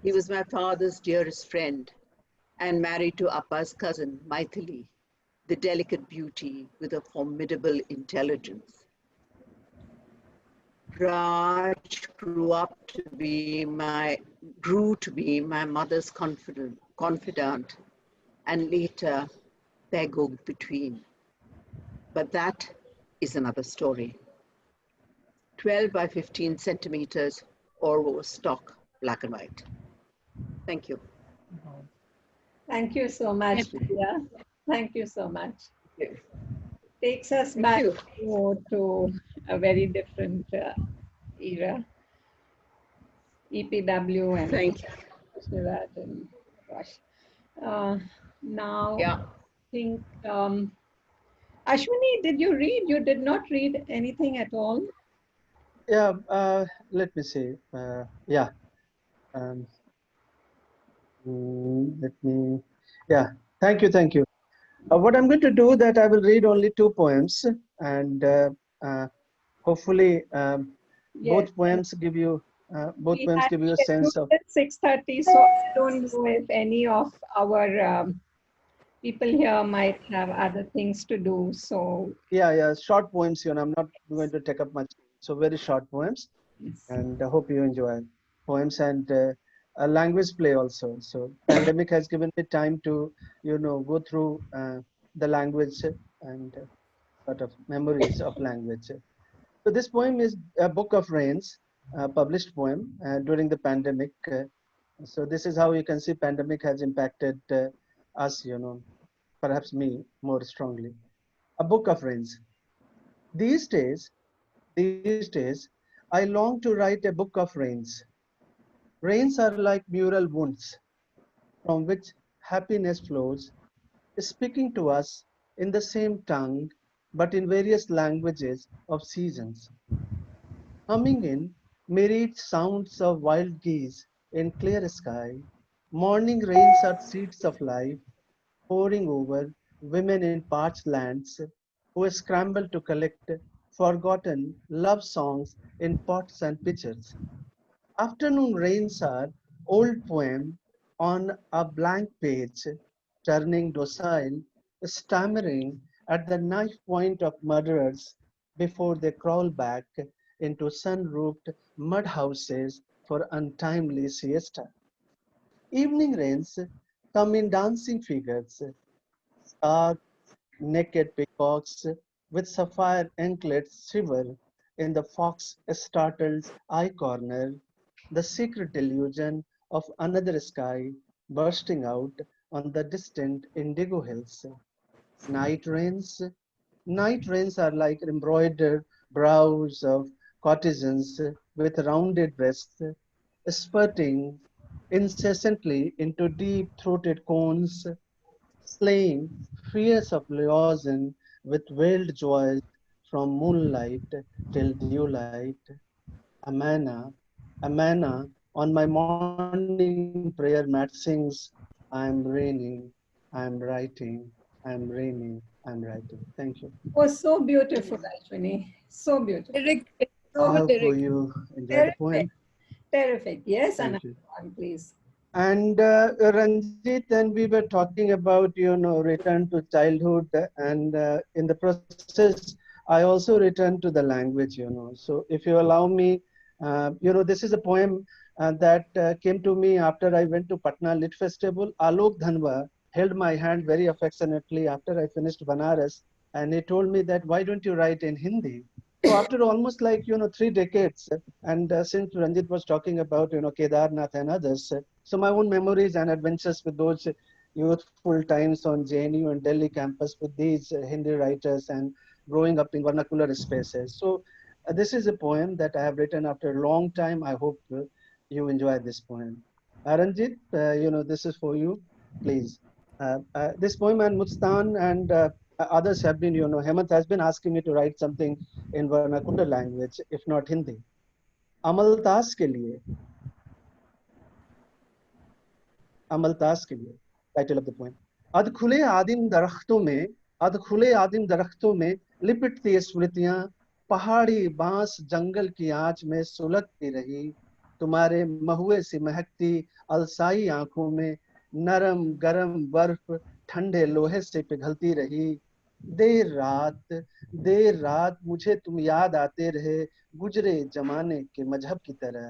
He was my father's dearest friend and married to Appa's cousin, Maithili, the delicate beauty with a formidable intelligence. Raj grew to be my mother's confidant, and later their go-between. But that is another story. 12 by 15 centimeters, Orwo stock, black and white. Thank you. Thank you so much, Priya. Thank you so much. Thank you. Takes us back to a very different era. EPW and Thank you. Krishnaraj and gosh. Now, Yeah. I think, Ashwini, did you read? You did not read anything at all? Yeah, let me see. Yeah. Let me, yeah, thank you, thank you. What I'm going to do that I will read only two poems, and hopefully Yes. both poems give you We had a sense of. at 6:30, so I don't know if any of our people here might have other things to do. So Yeah, short poems. I'm not going to take up much. So very short poems, yes. and I hope you enjoy poems and a language play also. So pandemic has given me time to go through the language and sort of memories of language. So this poem is a Book of Rains, a published poem during the pandemic. So this is how you can see pandemic has impacted us, perhaps me more strongly. A Book of Rains. These days, I long to write a book of rains. Rains are like mural wounds from which happiness flows, speaking to us in the same tongue, but in various languages of seasons. Humming in myriad sounds of wild geese in clear sky, morning rains are seeds of life pouring over women in parched lands who scramble to collect forgotten love songs in pots and pitchers. Afternoon rains are old poem on a blank page, turning docile, stammering at the knife point of murderers before they crawl back into sun-roofed mud houses for untimely siesta. Evening rains come in dancing figures, stark, naked peacocks with sapphire anklets shiver in the fox-startled's eye corner, the secret delusion of another sky bursting out on the distant indigo hills. Night rains. Night rains are like embroidered brows of courtesans with rounded breasts, spurting incessantly into deep-throated cones, slaying fierce of Leozen with veiled joys from moonlight till dewlight. Amana, Amana, on my morning prayer mat sings, I am raining, I am writing, I am raining, I am writing. Thank you. Oh, so beautiful, Ashwini. So beautiful. Lyric, it's I so hope lyric. you enjoyed the Terrific. poem. Terrific. Yes, Thank another you. one, please. And Ranjit, and we were talking about, return to childhood, and in the process, I also returned to the language. So if you allow me, this is a poem that came to me after I went to Patna Lit Festival. Alok Dhanwa held my hand very affectionately after I finished Banaras, and he told me that, why don't you write in Hindi? So after almost like, 3 decades, and since Ranjit was talking about, Kedarnath and others, so my own memories and adventures with those youthful times on JNU and Delhi campus with these Hindi writers and growing up in vernacular spaces. So this is a poem that I have written after a long time. I hope you enjoy this poem. Ranjit, this is for you, please. This poem and Mustan and others have been, Hemant has been asking me to write something in vernacular language, if not Hindi. Amaltas ke liye. अमलतास के लिए title of the poem अध खुले आदिम दरख्तों में लिपटती स्मृतियां पहाड़ी बांस जंगल की आंच में सुलगती रही तुम्हारे महुए सी महकती अलसाई आंखों में नरम गरम बर्फ ठंडे लोहे से पिघलती रही देर रात देर रात मुझे तुम याद आते रहे गुजरे जमाने के मजहब की तरह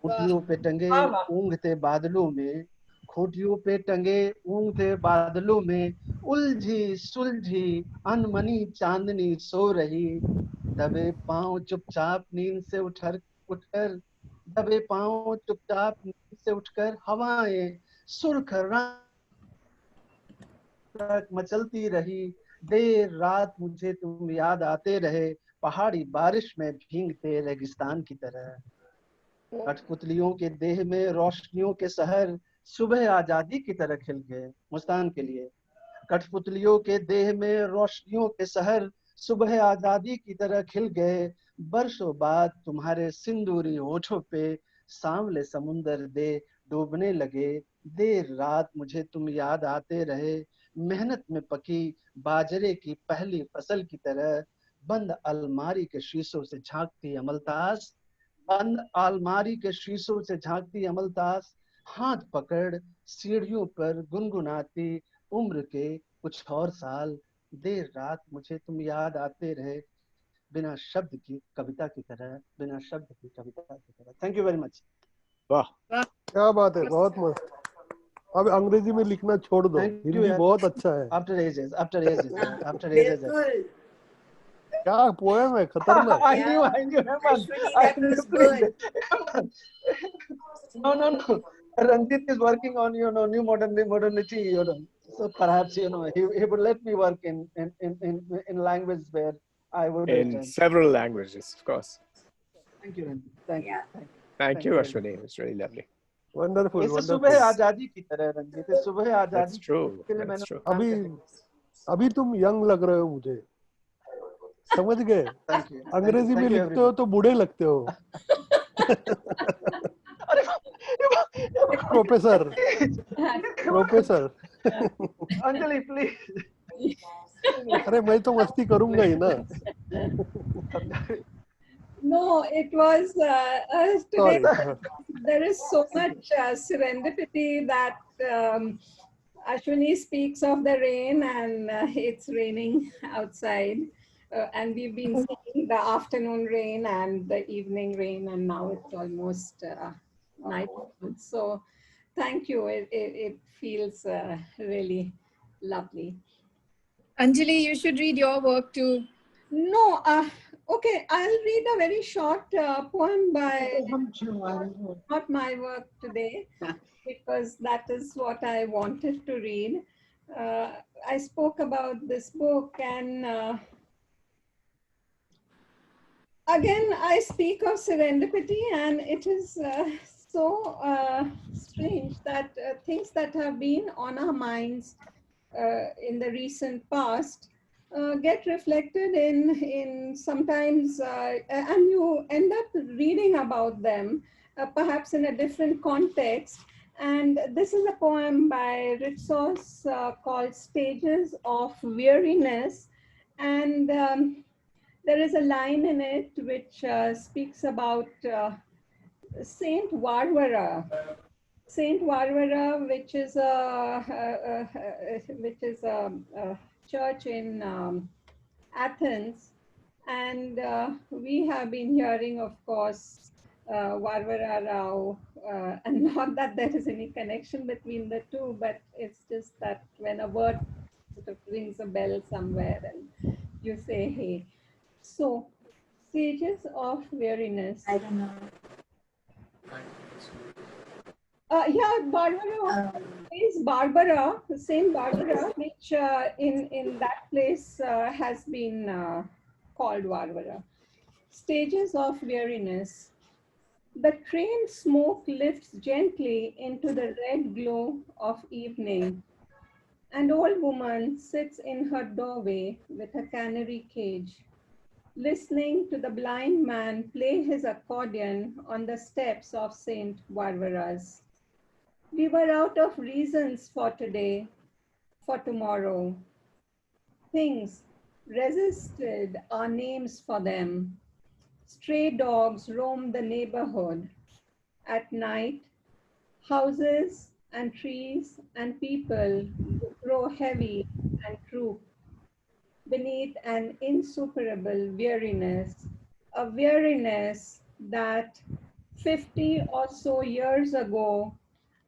खूंटियों पे टंगे ऊँघते बादलों में खूंटियों पे टंगे ऊँघते बादलों में उलझी सुलझी अनमनी चांदनी सो रही दबे पांव चुपचाप नींद से उठकर दबे पांव चुपचाप नींद से उठकर हवाएं सुर्ख तक मचलती रही देर रात मुझे तुम याद आते रहे पहाड़ी बारिश में भीगते रेगिस्तान की तरह कठपुतलियों के देह में रोशनियों के शहर सुबह आजादी की तरह खिल गए मुस्तान के लिए कठपुतलियों के देह में रोशनियों के शहर सुबह आजादी की तरह खिल गए बरसों बाद तुम्हारे सिंदूरी होठों पे सांवले समुंदर दे डूबने लगे देर रात मुझे तुम याद आते रहे मेहनत में पकी बाजरे की पहली फसल की तरह बंद अलमारी के शीशों से झांकती अमलतास बंद अलमारी के शीशों से झांकती अमलतास हाथ पकड़ सीढ़ियों पर गुनगुनाती उम्र के कुछ और साल देर रात मुझे तुम याद आते रहे बिना शब्द की कविता की तरह बिना शब्द की कविता की तरह थैंक यू वेरी मच वाह क्या बात है बहुत मस्त अब अंग्रेजी में लिखना छोड़ दो हिंदी बहुत अच्छा है आफ्टर एजेस बिल्कुल क्या पोएम है खतरनाक I knew Ashwini, I that knew was good. no Ranjit is working on new modernity so perhaps he would let me work in language where I would in return. several languages, of course. Thank you Ranjit thank you Thank you Ashwini, it's really lovely. Wonderful इस सुबह आजादी की तरह रंजित इस सुबह आजादी That's true. के लिए That's मैंने true. अभी तुम यंग लग रहे हो मुझे समझ गए Thank you. अंग्रेजी में लिखते हो तो बूढ़े लगते हो प्रोफेसर अंजलि प्लीज अरे मैं तो मस्ती करूंगा ही ना No, it was today. There is so much serendipity that Ashwini speaks of the rain, and it's raining outside. And we've been seeing the afternoon rain and the evening rain, and now it's almost night. So, thank you. It feels really lovely. Anjali, you should read your work too. No, okay, I'll read a very short poem by, not my work today, because that is what I wanted to read. I spoke about this book, and again, I speak of serendipity, and it is so strange that things that have been on our minds in the recent past get reflected in sometimes, and you end up reading about them, perhaps in a different context. And this is a poem by Ritsos called Stages of Weariness. And there is a line in it which speaks about Saint Varvara. Saint Varvara, which is a church in Athens, and we have been hearing, of course, Varvara Rao, and not that there is any connection between the two, but it's just that when a word sort of rings a bell somewhere, and you say, hey. So, stages of weariness. I don't know. Yeah, Barbara is Barbara, Saint Barbara, which in that place has been called Barbara. Stages of weariness. The train smoke lifts gently into the red glow of evening. An old woman sits in her doorway with a canary cage, listening to the blind man play his accordion on the steps of Saint Barbara's. We were out of reasons for today, for tomorrow. Things resisted our names for them. Stray dogs roam the neighborhood. At night, houses and trees and people grow heavy and droop beneath an insuperable weariness, a weariness that 50 or so years ago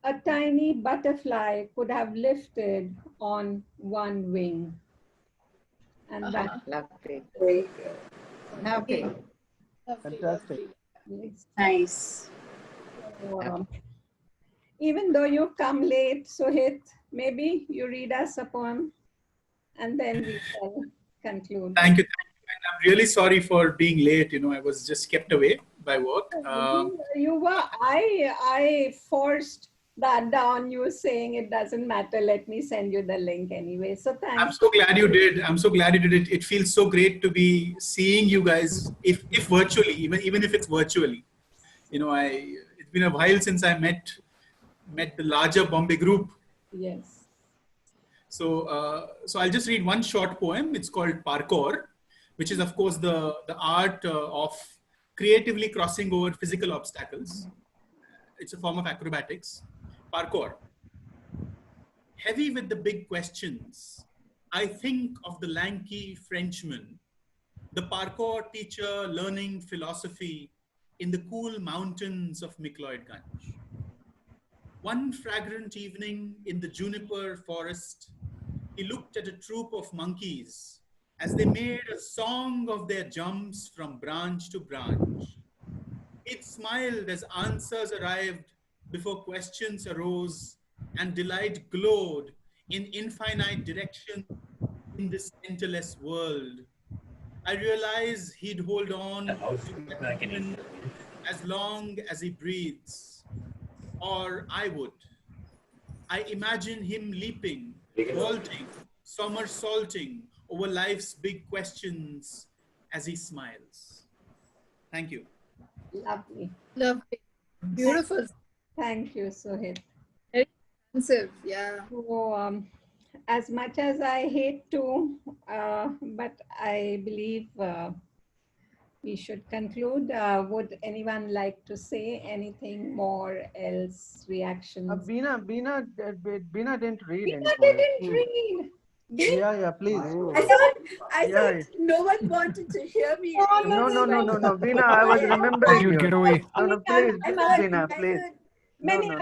a tiny butterfly could have lifted on one wing. And that Lovely. Very good. Lovely. Fantastic. Nice. So, even though you come late, Sohit, maybe you read us a poem and then we can conclude. Thank you. And I'm really sorry for being late. You know, I was just kept away by work. You were, I forced that down, you saying it doesn't matter, let me send you the link anyway. So thanks. I'm so glad you did. I'm so glad you did it. It feels so great to be seeing you guys, if virtually, even if it's virtually. You know, it's been a while since I met the larger Bombay group. Yes. So I'll just read one short poem. It's called Parkour, which is, of course, the art of creatively crossing over physical obstacles. It's a form of acrobatics. Parkour. Heavy with the big questions, I think of the lanky Frenchman, the parkour teacher learning philosophy in the cool mountains of Micloidganj. One fragrant evening in the juniper forest, he looked at a troop of monkeys as they made a song of their jumps from branch to branch. It smiled as answers arrived before questions arose, and delight glowed in infinite direction in this centerless world. I realized he'd hold on to that moment as long as he breathes, or I would. I imagine him leaping, vaulting, somersaulting over life's big questions as he smiles. Thank you. Lovely. Lovely. Beautiful. Thank you, Sohit. Very expensive. Yeah. So, as much as I hate to, but I believe we should conclude. Would anyone like to say anything more else? Reactions? Bina didn't read Bina any poem. didn't read. Yeah, please. I thought no one wanted to hear me. No, Bina, I was remembering You'd you. get away. No, please, Bina, please. No, please.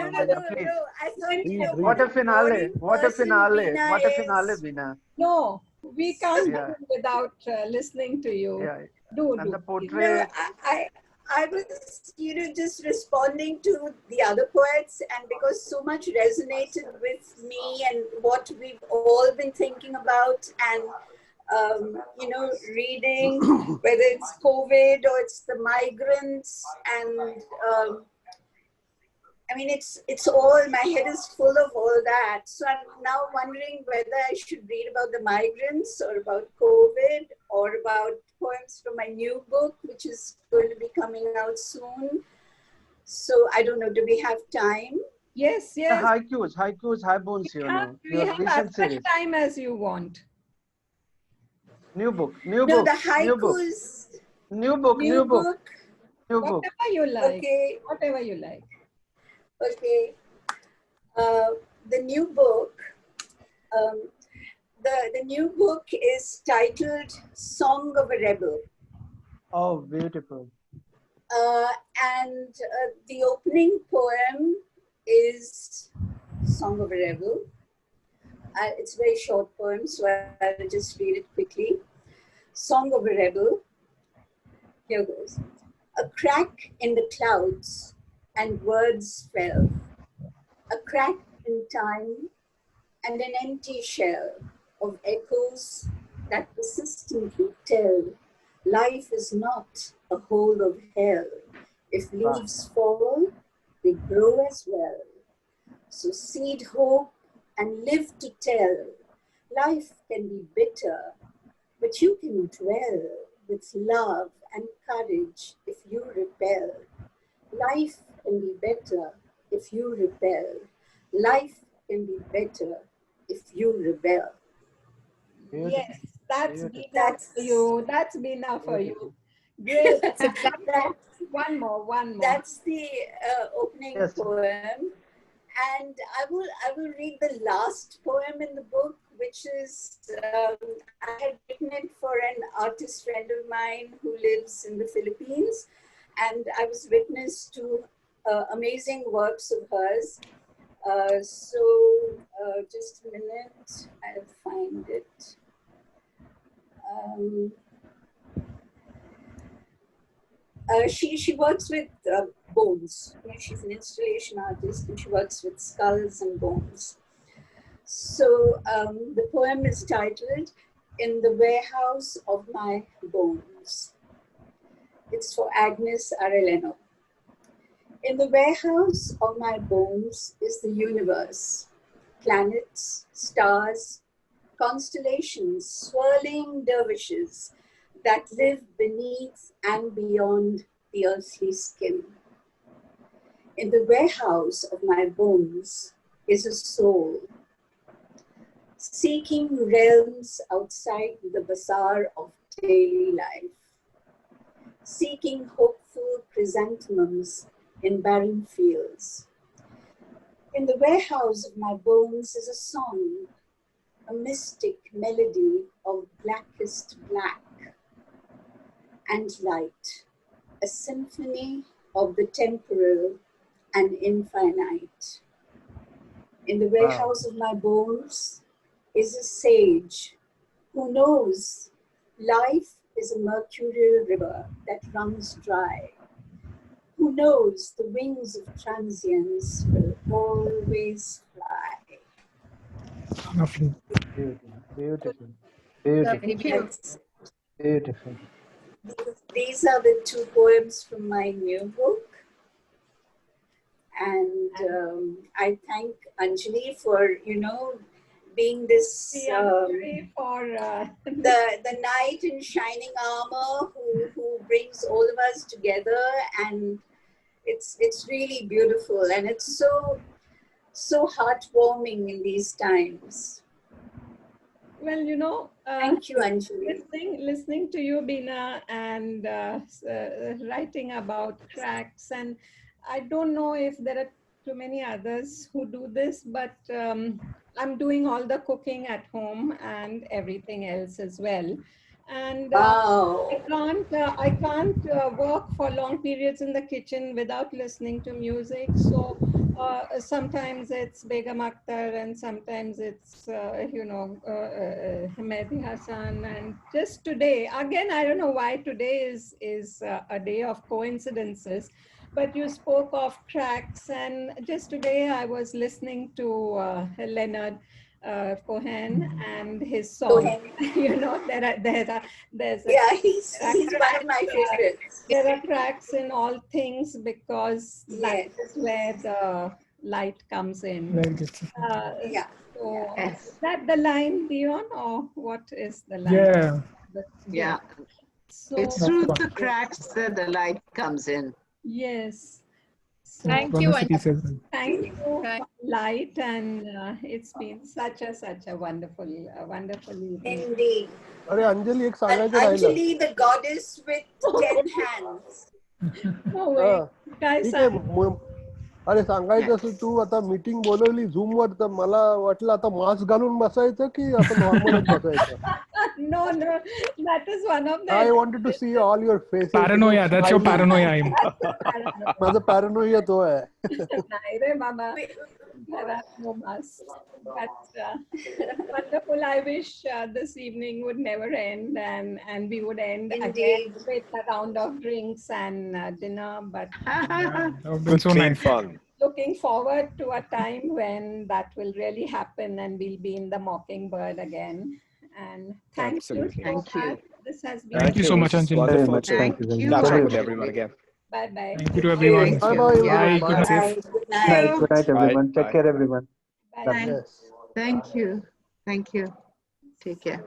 What a finale! What a finale! What a finale, Bina. No, we can't Yeah. do without listening to you. Yeah. Do. And the No, portrait. I was, just responding to the other poets, and because so much resonated with me and what we've all been thinking about, and reading, whether it's COVID or it's the migrants, and I mean, it's all, my head is full of all that. So I'm now wondering whether I should read about the migrants or about COVID or about poems from my new book, which is going to be coming out soon. So I don't know, do we have time? Yes, The yes. haikus, high bones, We your have recent as much series. time as you want. New book, No, the haikus. New book. Whatever you like. Okay. Whatever you like. Okay. The new book, the new book is titled Song of a Rebel. Oh, beautiful. And the opening poem is Song of a Rebel. It's a very short poem, so I'll just read it quickly. Song of a Rebel. Here goes. A crack in the clouds and words fell. A crack in time and an empty shell of echoes that persistently tell life is not a hole of hell. If leaves fall, they grow as well. So seed hope and live to tell. Life can be bitter, but you can dwell with love and courage if you repel. Life can be better if you repel. Life can be better if you rebel. Beautiful. Yes, that's Beautiful. Bina for you. That's Bina for you. Great. That's exactly. One more. That's the opening poem. And I will read the last poem in the book, which is, I had written it for an artist friend of mine who lives in the Philippines. And I was witness to amazing works of hers. Just a minute, I'll find it. She works with bones. She's an installation artist and she works with skulls and bones. So the poem is titled In the Warehouse of My Bones. It's for Agnes Arellano. In the warehouse of my bones is the universe, planets, stars, constellations, swirling dervishes that live beneath and beyond the earthly skin. In the warehouse of my bones is a soul, seeking realms outside the bazaar of daily life, seeking hopeful chrysanthemums in barren fields. In the warehouse of my bones is a song, a mystic melody of blackest black and light, a symphony of the temporal and infinite. In the warehouse of my bones is a sage who knows life is a mercurial river that runs dry, who knows the wings of transience will always fly. Lovely. Beautiful. Beautiful. These are the two poems from my new book. And I thank Anjali for, being this, for the knight in shining armor who brings all of us together. And it's really beautiful. And it's so heartwarming in these times. Well, thank you, Anjali. Listening to you, Bina, and writing about cracks, and I don't know if there are too many others who do this, but I'm doing all the cooking at home and everything else as well. And Wow. I can't work for long periods in the kitchen without listening to music. So sometimes it's Begum Akhtar, and sometimes it's Mehdi Hassan. And just today, again, I don't know why today is a day of coincidences. But you spoke of tracks, and just today I was listening to Leonard Cohen and his song. You know, there's Yeah, he's one of my favorites. there are cracks in all things because that Yes. is where the light comes in. Very good. Yeah. So Yes. is that the line, Dion, or what is the line? Yeah. Yeah. So It's through the cracks that the light comes in. yes. So Thank One you, of the pieces. thank you for Thank- light, and it's been such a wonderful evening. Indeed. अरे अंजली एक And सांगायचं राहिलं. Anjali, the goddess with 10 hands. No way. काय ठीक आहे सांग? अरे सांगायचं असेल तू आता मीटिंग बोलवली झूम वर तर मला वाटलं आता मास्क घालून बसायचं की असं नॉर्मलच बसायचं. No, that is one of the. I wanted to see all your faces. Paranoia. That's your paranoia. माझं पॅरानोइया तो आहे. नाही रे बाबा. There are no masks. But wonderful. I wish this evening would never end, and we would end again Indeed. with a round of drinks and dinner. But That would be so Clean nice. fun. looking forward to a time when that will really happen, and we'll be in the Mockingbird again. And thank Absolutely. you so Thank you. much. This has been Thank you so much, It was Anjali. wonderful to Thank you. catch up with Anjali. everyone again. bye bye. Thank you to everyone. Thank Bye you. bye. Yeah. Bye. Good and safe. Bye. Good Good night. night. Good night, everyone. Bye. Take care, everyone. Bye. God Bye. bless. Thank you. Thank you. Take care.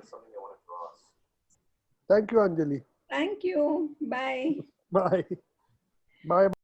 Thank you, Anjali. Thank you. Bye. Bye. Bye.